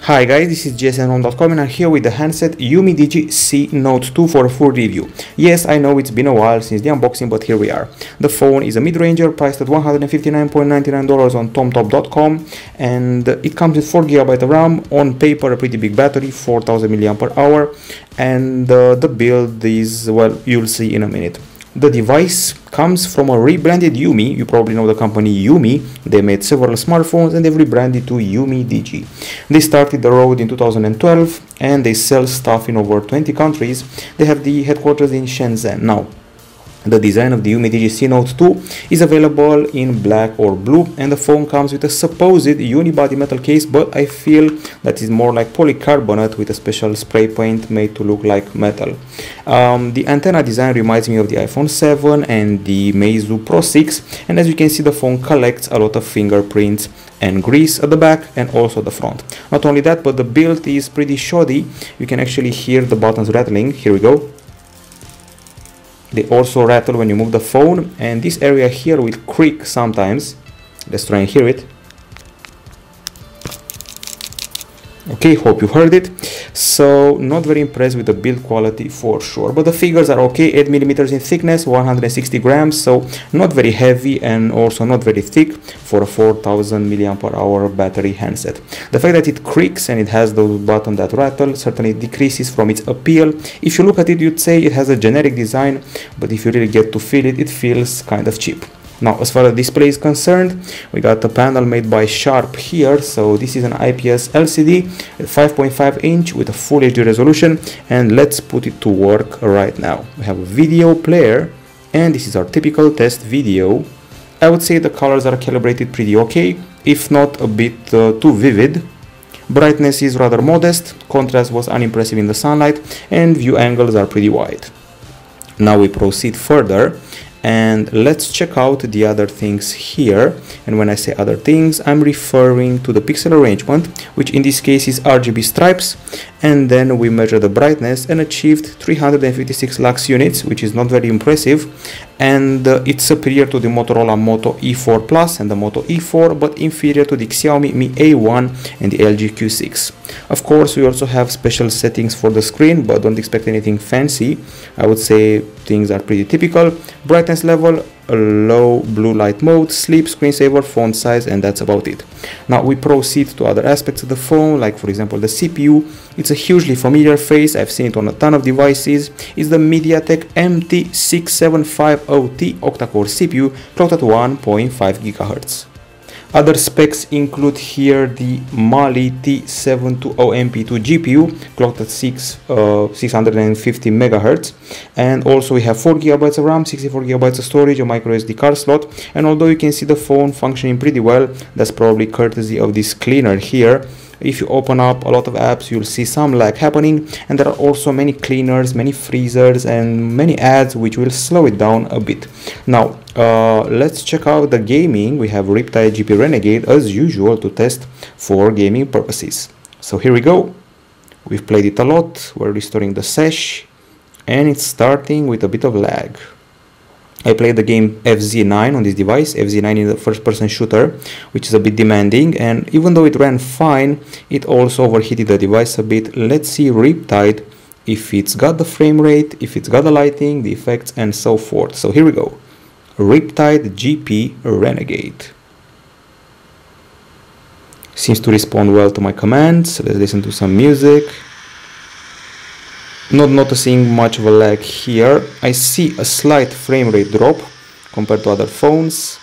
Hi guys, this is gsnhome.com and I'm here with the handset Umidigi C Note 2 for a full review. Yes, I know it's been a while since the unboxing, but here we are. The phone is a mid-ranger priced at $159.99 on tomtop.com, and it comes with 4GB of RAM, on paper a pretty big battery, 4000 mAh, and the build is, well, you'll see in a minute. The device comes from a rebranded Umi. You probably know the company Umi. They made several smartphones and they've rebranded to Umidigi. They started the road in 2012 and they sell stuff in over 20 countries. They have the headquarters in Shenzhen. Now, the design of the Umidigi C Note 2 is available in black or blue, and the phone comes with a supposed unibody metal case, but I feel that is more like polycarbonate with a special spray paint made to look like metal. The antenna design reminds me of the iPhone 7 and the Meizu Pro 6, and as you can see, the phone collects a lot of fingerprints and grease at the back and also the front. Not only that, but the build is pretty shoddy. You can actually hear the buttons rattling. Here we go. They also rattle when you move the phone, and this area here will creak sometimes. Let's try and hear it. Okay, hope you heard it. So not very impressed with the build quality for sure, but the figures are okay. 8mm in thickness, 160 grams, so not very heavy and also not very thick for a 4000 mAh battery handset. The fact that it creaks and it has those buttons that rattle certainly decreases from its appeal. If you look at it, you'd say it has a generic design, but if you really get to feel it, it feels kind of cheap. Now, as far as display is concerned, we got a panel made by Sharp here. So this is an IPS LCD, 5.5 inch with a full HD resolution, and let's put it to work right now. We have a video player, and this is our typical test video. I would say the colors are calibrated pretty okay, if not a bit too vivid. Brightness is rather modest, contrast was unimpressive in the sunlight, and view angles are pretty wide. Now we proceed further, and let's check out the other things here. And when I say other things, I'm referring to the pixel arrangement, which in this case is RGB stripes, and then we measure the brightness and achieved 356 lux units, which is not very impressive, and it's superior to the Motorola Moto E4 Plus and the Moto E4, but inferior to the Xiaomi Mi A1 and the LG Q6. Of course, we also have special settings for the screen, but don't expect anything fancy. I would say things are pretty typical. Brightness level, a low blue light mode, sleep, screensaver, font size, and that's about it. Now we proceed to other aspects of the phone, like for example the CPU. It's a hugely familiar face, I've seen it on a ton of devices. It's the MediaTek MT6750T octa-core CPU clocked at 1.5 GHz. Other specs include here the Mali T720MP2 GPU clocked at 650 MHz, and also we have 4GB of RAM, 64GB of storage, a microSD card slot, and although you can see the phone functioning pretty well, that's probably courtesy of this cleaner here. If you open up a lot of apps, you'll see some lag happening, and there are also many cleaners, many freezers, and many ads which will slow it down a bit. Now, let's check out the gaming. We have Riptide GP Renegade as usual to test for gaming purposes. So here we go. We've played it a lot. We're restoring the sesh, and it's starting with a bit of lag. I played the game FZ9 on this device. FZ9 is a first-person shooter, which is a bit demanding, and even though it ran fine, it also overheated the device a bit. Let's see Riptide, if it's got the frame rate, if it's got the lighting, the effects, and so forth. So here we go. Riptide GP Renegade. Seems to respond well to my commands. Let's listen to some music. Not noticing much of a lag here. I see a slight frame rate drop compared to other phones,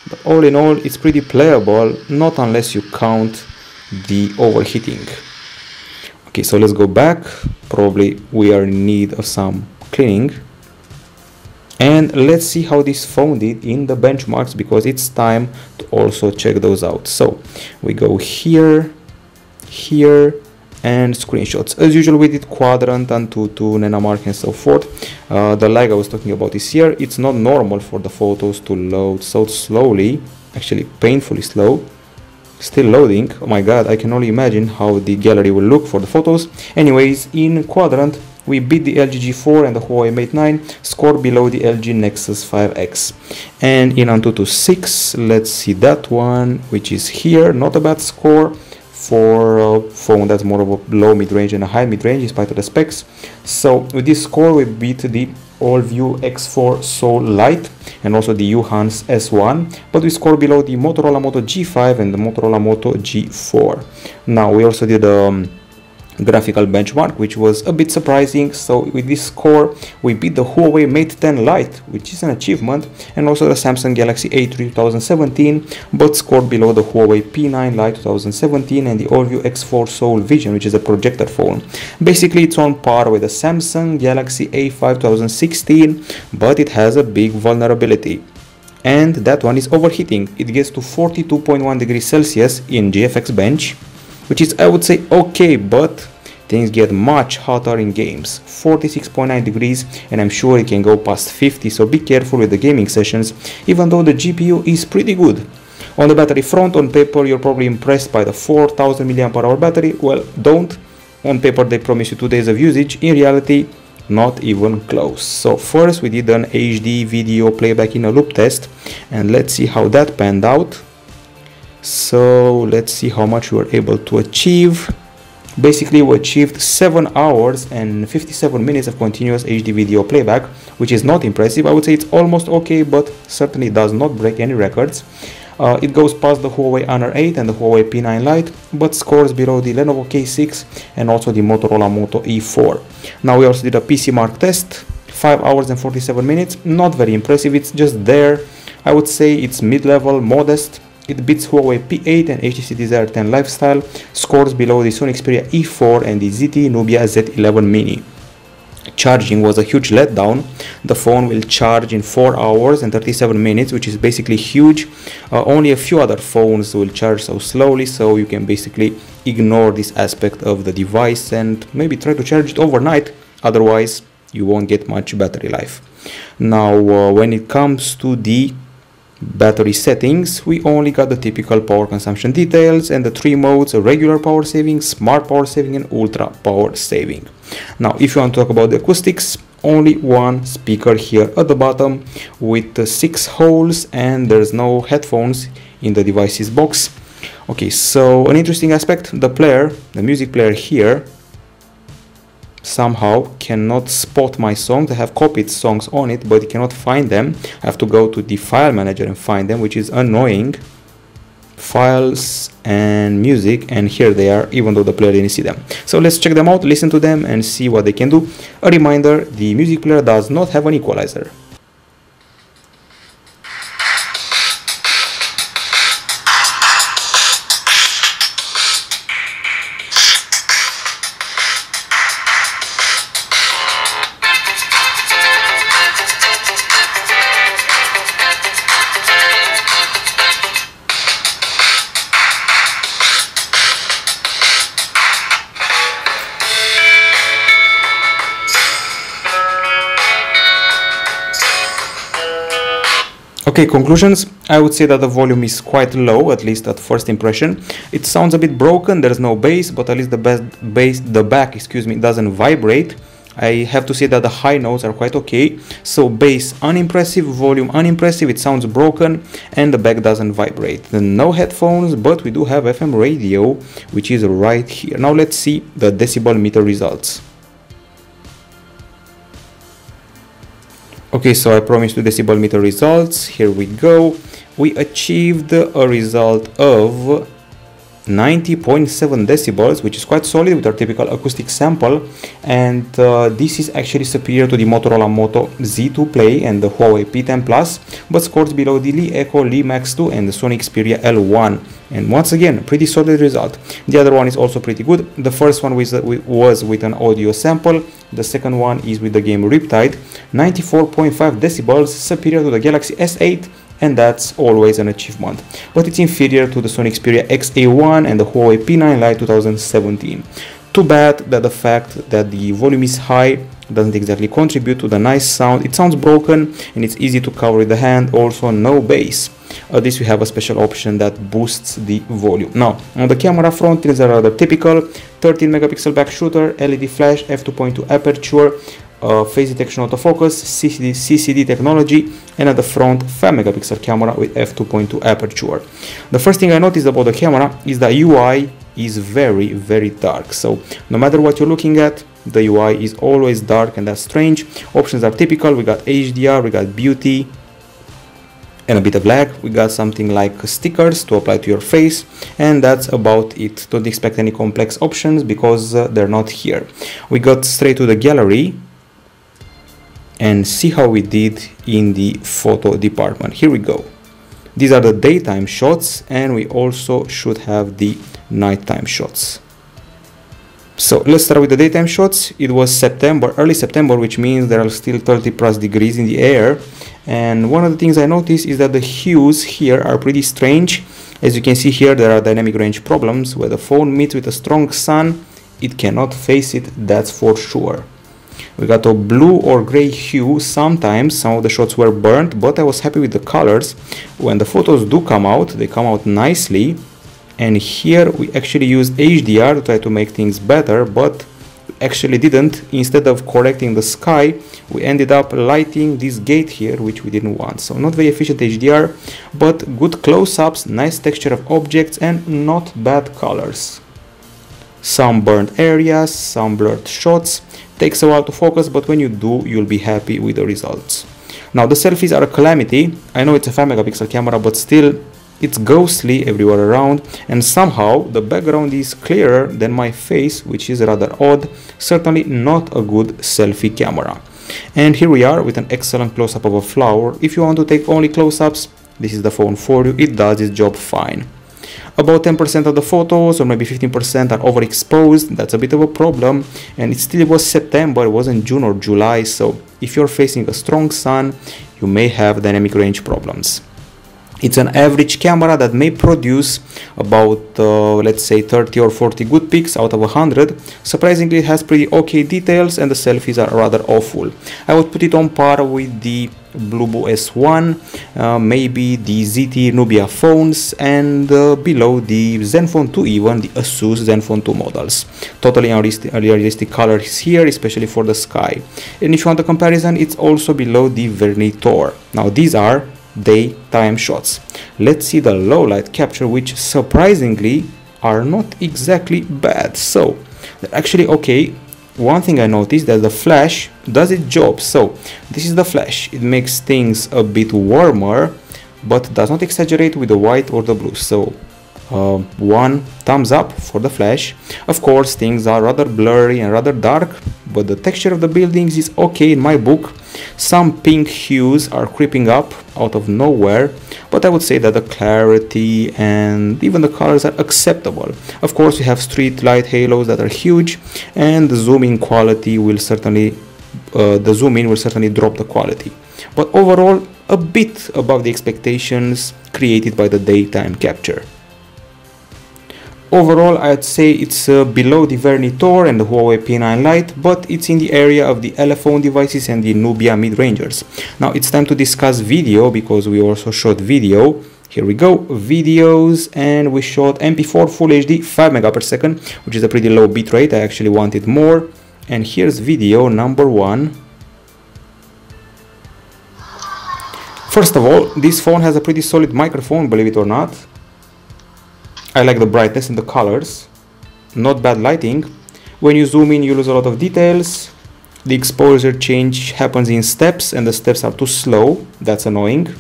but all in all it's pretty playable, not unless you count the overheating. Okay, so let's go back. Probably we are in need of some cleaning, and let's see how this phone did in the benchmarks, because it's time to also check those out. So we go here, here, and screenshots. As usual, we did quadrant, Antutu, Nenamark, and so forth. The lag I was talking about is here. It's not normal for the photos to load so slowly, actually painfully slow. Still loading. Oh my god, I can only imagine how the gallery will look for the photos. Anyways, in quadrant, we beat the LG G4 and the Huawei Mate 9, score below the LG Nexus 5X. And in Antutu 6, let's see that one, which is here. Not a bad score for phone that's more of a low mid-range and a high mid-range in spite of the specs. So with this score we beat the AllView X4 Soul Lite and also the Yuhan's S1, but we scored below the Motorola Moto G5 and the Motorola Moto G4. Now we also did graphical benchmark, which was a bit surprising. So with this score we beat the Huawei Mate 10 Lite, which is an achievement, and also the Samsung Galaxy A3 2017, but scored below the Huawei P9 Lite 2017 and the AllView X4 Soul Vision, which is a projector phone. Basically it's on par with the Samsung Galaxy A5 2016, but it has a big vulnerability, and that one is overheating. It gets to 42.1 degrees Celsius in GFX bench, which is, I would say, okay, but things get much hotter in games. 46.9 degrees, and I'm sure it can go past 50, so be careful with the gaming sessions, even though the GPU is pretty good. On the battery front, on paper you're probably impressed by the 4000 mAh battery. Well, don't. On paper they promise you 2 days of usage, in reality not even close. So first we did an HD video playback in a loop test, and let's see how that panned out. So let's see how much we were able to achieve. Basically we achieved 7 hours and 57 minutes of continuous HD video playback, which is not impressive. I would say it's almost okay, but certainly does not break any records. It goes past the Huawei Honor 8 and the Huawei P9 Lite, but scores below the Lenovo K6 and also the Motorola Moto E4. Now we also did a PC Mark test, 5 hours and 47 minutes. Not very impressive, it's just there. I would say it's mid-level, modest. It beats Huawei P8 and HTC Desire 10 Lifestyle, scores below the Sony Xperia E4 and the ZTE Nubia Z11 Mini. Charging was a huge letdown. The phone will charge in 4 hours and 37 minutes, which is basically huge. Only a few other phones will charge so slowly, so you can basically ignore this aspect of the device and maybe try to charge it overnight, otherwise you won't get much battery life. Now when it comes to the battery settings, we only got the typical power consumption details and the 3 modes: regular power saving, smart power saving and ultra power saving. Now if you want to talk about the acoustics, only one speaker here at the bottom with 6 holes, and there's no headphones in the device's box. Okay, so an interesting aspect, the music player here somehow cannot spot my songs. I have copied songs on it, but it cannot find them. I have to go to the file manager and find them, which is annoying. Files and music, and here they are, even though the player didn't see them. So let's check them out, listen to them and see what they can do. A reminder, the music player does not have an equalizer. Okay, conclusions. I would say that the volume is quite low, at least at first impression. It sounds a bit broken, there's no bass, but at least the back, doesn't vibrate. I have to say that the high notes are quite okay. So bass unimpressive, volume unimpressive, it sounds broken, and the back doesn't vibrate. Then no headphones, but we do have FM radio, which is right here. Now let's see the decibel meter results. Okay, so I promised 2 decibel meter results. Here we go. We achieved a result of 90.7 decibels, which is quite solid with our typical acoustic sample, and this is actually superior to the Motorola Moto Z2 Play and the Huawei P10 Plus, but scores below the Lee Echo, Lee Max 2 and the Sony Xperia L1. And once again, pretty solid result. The other one is also pretty good. The first one was with an audio sample. The second one is with the game Riptide. 94.5 decibels, superior to the Galaxy S8, and that's always an achievement. But it's inferior to the Sony Xperia XA1 and the Huawei P9 Lite 2017. Too bad that the fact that the volume is high doesn't exactly contribute to the nice sound. It sounds broken and it's easy to cover with the hand. Also no bass. At least we have a special option that boosts the volume. Now on the camera front, these are rather typical. 13 megapixel back shooter, LED flash, f2.2 aperture, face detection autofocus, CCD technology, and at the front 5 megapixel camera with f2.2 aperture. The first thing I noticed about the camera is the UI is very dark. So no matter what you're looking at, the UI is always dark, and that's strange. Options are typical. We got HDR, we got beauty, and a bit of lag. We got something like stickers to apply to your face, and that's about it. Don't expect any complex options because they're not here. We got straight to the gallery and see how we did in the photo department. Here we go. These are the daytime shots, and we also should have the nighttime shots. So let's start with the daytime shots. It was September, early September, which means there are still 30+ degrees in the air. And one of the things I noticed is that the hues here are pretty strange. As you can see here, there are dynamic range problems. Where the phone meets with a strong sun, it cannot face it, that's for sure. We got a blue or gray hue. Sometimes some of the shots were burnt, but I was happy with the colors. When the photos do come out, they come out nicely. And here we actually used HDR to try to make things better, but actually didn't. Instead of correcting the sky, we ended up lighting this gate here, which we didn't want. So not very efficient HDR, but good close-ups, nice texture of objects, and not bad colors. Some burnt areas, some blurred shots. Takes a while to focus, but when you do, you'll be happy with the results. Now the selfies are a calamity. I know it's a 5 megapixel camera, but still it's ghostly everywhere around, and somehow the background is clearer than my face, which is rather odd. Certainly not a good selfie camera. And here we are with an excellent close-up of a flower. If you want to take only close-ups, this is the phone for you. It does its job fine. About 10% of the photos, or maybe 15%, are overexposed. That's a bit of a problem, and it still was September, it wasn't June or July, so if you're facing a strong sun, you may have dynamic range problems. It's an average camera that may produce about, let's say, 30 or 40 good pics out of 100. Surprisingly, it has pretty okay details, and the selfies are rather awful. I would put it on par with the Bluebo S1, maybe the ZTE Nubia phones, and below the Zenfone 2, even the Asus Zenfone 2 models. Totally unrealistic colors here, especially for the sky. And if you want a comparison, it's also below the Vernitor. Now these are daytime shots. Let's see the low light capture, which surprisingly are not exactly bad. So they're actually okay. One thing I noticed, that the flash does its job. So this is the flash. It makes things a bit warmer, but does not exaggerate with the white or the blue. So one thumbs up for the flash. Of course, things are rather blurry and rather dark, but the texture of the buildings is okay in my book. Some pink hues are creeping up out of nowhere, but I would say that the clarity and even the colors are acceptable. Of course, we have street light halos that are huge, and the zoom-in quality will certainly drop the quality. But overall, a bit above the expectations created by the daytime capture. Overall, I'd say it's below the Vernitor and the Huawei P9 Lite, but it's in the area of the Elephone devices and the Nubia mid-rangers. Now it's time to discuss video, because we also shot video. Here we go, videos, and we shot MP4 Full HD 5 megapixel, which is a pretty low bitrate. I actually wanted more. And here's video number 1. First of all, this phone has a pretty solid microphone, believe it or not. I like the brightness and the colors. Not bad lighting. When you zoom in, you lose a lot of details. The exposure change happens in steps, and the steps are too slow. That's annoying.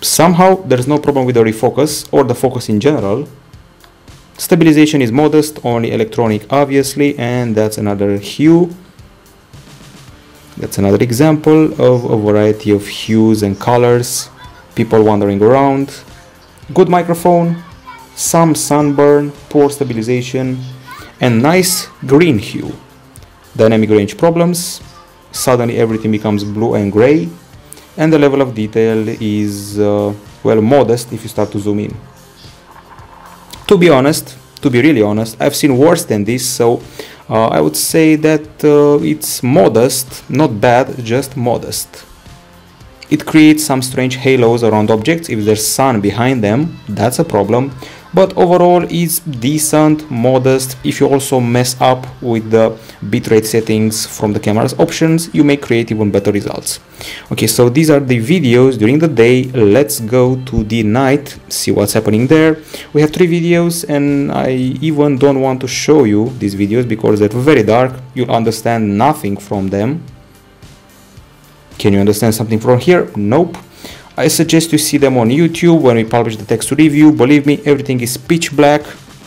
Somehow there's no problem with the refocus or the focus in general. Stabilization is modest, only electronic obviously, and that's another hue. That's another example of a variety of hues and colors. People wandering around. Good microphone. Some sunburn, poor stabilization, and nice green hue. Dynamic range problems. Suddenly everything becomes blue and gray, and the level of detail is well, modest if you start to zoom in. To be really honest, I've seen worse than this, so I would say that it's modest, not bad, just modest. It creates some strange halos around objects. If there's sun behind them, that's a problem. but overall it's decent, modest. If you also mess up with the bitrate settings from the camera's options, you may create even better results. Okay, so these are the videos during the day. Let's go to the night, see what's happening there. We have 3 videos, and I even don't want to show you these videos because they're very dark. You'll understand nothing from them. Can you understand something from here? Nope. I suggest you see them on YouTube when we publish the text to review. Believe me, everything is pitch black.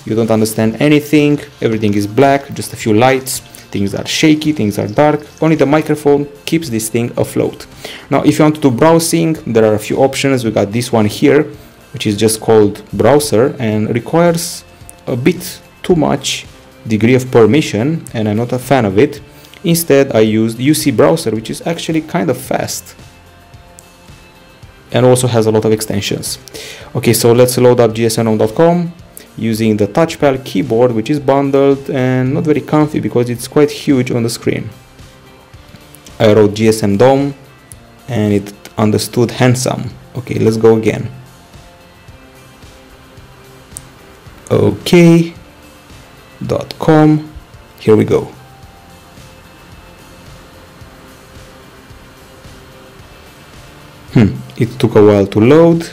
You don't understand anything. Everything is black, just a few lights. Things are shaky, things are dark. Only the microphone keeps this thing afloat. Now, if you want to do browsing, there are a few options. We got this one here, which is just called browser and requires a bit too much degree of permission, and I'm not a fan of it. Instead, I used UC browser, which is actually kind of fast and also has a lot of extensions. Okay, so let's load up gsmdome.com using the touchpad keyboard, which is bundled and not very comfy because it's quite huge on the screen. I wrote GSM Dome and it understood handsome. Okay, let's go again. Okay.com. Here we go. It took a while to load,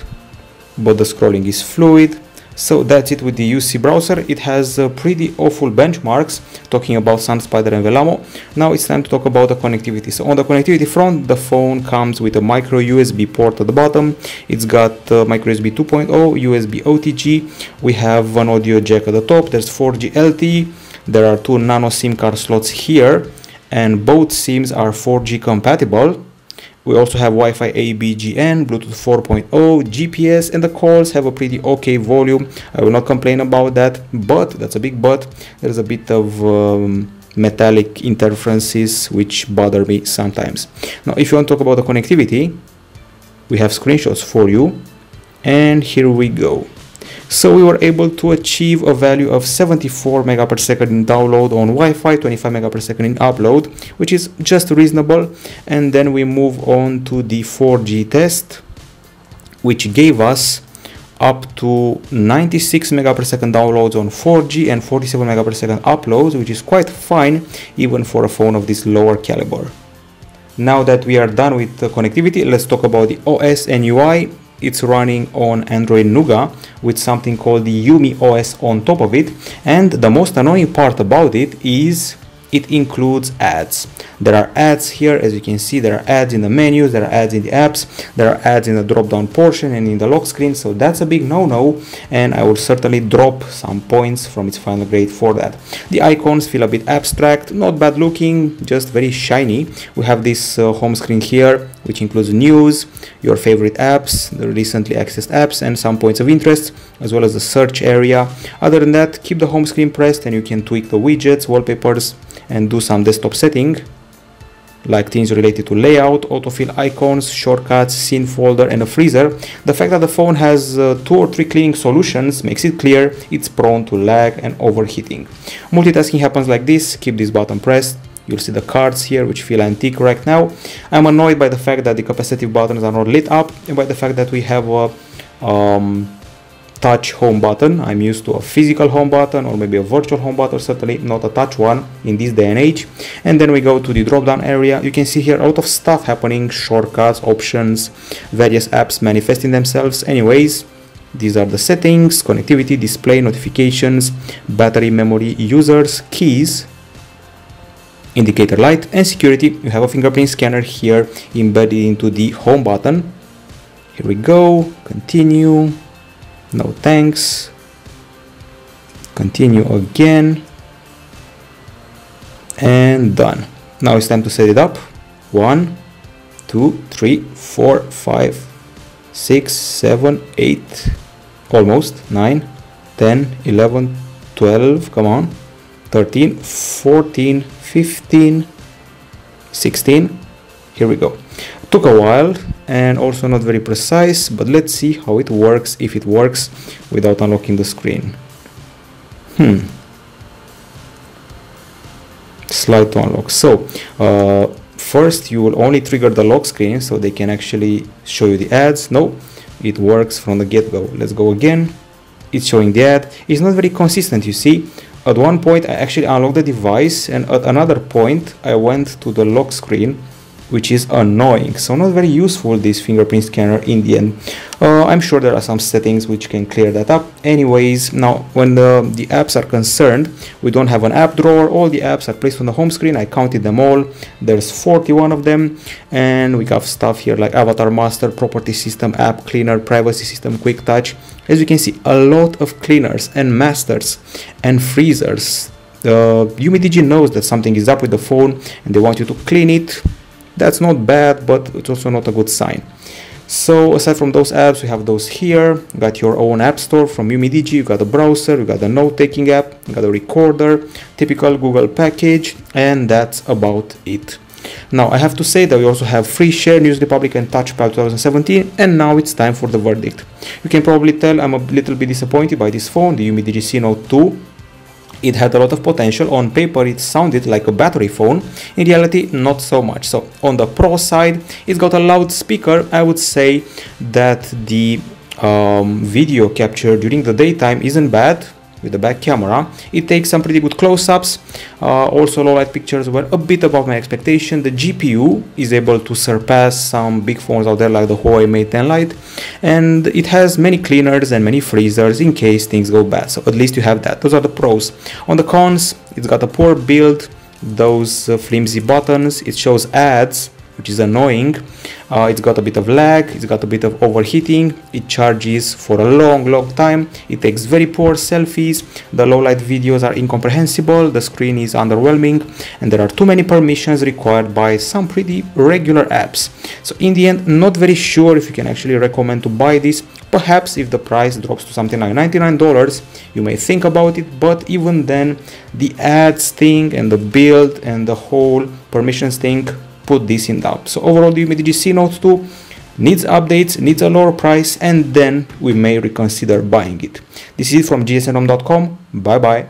but the scrolling is fluid. So that's it with the UC browser. It has pretty awful benchmarks talking about SunSpider and Velamo. Now it's time to talk about the connectivity. So on the connectivity front, the phone comes with a micro USB port at the bottom. It's got micro USB 2.0, USB OTG. We have an audio jack at the top. There's 4G LTE. There are 2 nano SIM card slots here, and both SIMs are 4G compatible. We also have Wi-Fi ABGN, Bluetooth 4.0, GPS, and the calls have a pretty okay volume. I will not complain about that, but that's a big but. There's a bit of metallic interferences which bother me sometimes. Now, if you want to talk about the connectivity, we have screenshots for you, and here we go. So we were able to achieve a value of 74 megapsecond in download on Wi-Fi, 25 megapsecond in upload, which is just reasonable. And then we move on to the 4G test, which gave us up to 96 megapsecond downloads on 4G and 47 megapsecond uploads, which is quite fine even for a phone of this lower caliber. Now that we are done with the connectivity, let's talk about the OS and UI. It's running on Android Nougat with something called the Yumi OS on top of it, and the most annoying part about it is it includes ads. There are ads here, as you can see. There are ads in the menus, there are ads in the apps, there are ads in the drop down portion and in the lock screen, so that's a big no-no, and I will certainly drop some points from its final grade for that. The icons feel a bit abstract, not bad looking, just very shiny. We have this home screen here, which includes news, your favorite apps, the recently accessed apps, and some points of interest, as well as the search area. Other than that, keep the home screen pressed and you can tweak the widgets, wallpapers, and do some desktop setting, like things related to layout, autofill icons, shortcuts, scene folder, and a freezer. The fact that the phone has 2 or 3 cleaning solutions makes it clear it's prone to lag and overheating. Multitasking happens like this. Keep this button pressed. You'll see the cards here, which feel antique right now. I'm annoyed by the fact that the capacitive buttons are not lit up, and by the fact that we have a touch home button. I'm used to a physical home button or maybe a virtual home button, certainly not a touch one in this day and age. And then we go to the drop down area. You can see here a lot of stuff happening, shortcuts, options, various apps manifesting themselves. Anyways, these are the settings: connectivity, display, notifications, battery, memory, users, keys, indicator light, and security. You have a fingerprint scanner here embedded into the home button. Here we go. Continue. No thanks. Continue again. And done. Now it's time to set it up. 1, 2, 3, 4, 5, 6, 7, 8, almost 9, 10, 11, 12, come on, 13, 14, 15, 16. Here we go. Took a while and also not very precise, but let's see how it works, if it works without unlocking the screen. Slide to unlock. So first you will only trigger the lock screen so they can actually show you the ads. No, it works from the get-go. Let's go again. it's showing the ad. It's not very consistent, you see. At one point I actually unlocked the device, and at another point I went to the lock screen, which is annoying. So not very useful, this fingerprint scanner in the end. I'm sure there are some settings which can clear that up. Anyways, now when the apps are concerned, we don't have an app drawer. All the apps are placed on the home screen. I counted them all. There's 41 of them, and we got stuff here like Avatar Master, Property System, App Cleaner, Privacy System, Quick Touch. As you can see, a lot of cleaners and masters and freezers. Umidigi knows that something is up with the phone and they want you to clean it. That's not bad, but it's also not a good sign. So aside from those apps, we have those here. You got your own app store from Umidigi. You got a browser, you got a note-taking app, you got a recorder, typical Google package, and that's about it. Now I have to say that we also have FreeShare, News Republic, and Touchpad 2017, and now it's time for the verdict. You can probably tell I'm a little bit disappointed by this phone, the Umidigi C Note 2. It had a lot of potential. On paper it sounded like a battery phone. In reality, not so much. So on the pro side, it's got a loudspeaker. I would say that the video capture during the daytime isn't bad with the back camera. It takes some pretty good close-ups. Also low light pictures were a bit above my expectation. The GPU is able to surpass some big phones out there like the Huawei Mate 10 Lite, and it has many cleaners and many freezers in case things go bad. So at least you have that. Those are the pros. On the cons, it's got a poor build, those flimsy buttons. It shows ads, which is annoying. It's got a bit of lag, it's got a bit of overheating, it charges for a long time, it takes very poor selfies, the low light videos are incomprehensible, the screen is underwhelming, and there are too many permissions required by some pretty regular apps. So in the end, not very sure if you can actually recommend to buy this. Perhaps if the price drops to something like $99, you may think about it, but even then, the ads thing and the build and the whole permissions thing put this in doubt. So overall, the Umidigi C Note 2 needs updates, needs a lower price, and then we may reconsider buying it. This is it from gsnhome.com. Bye bye.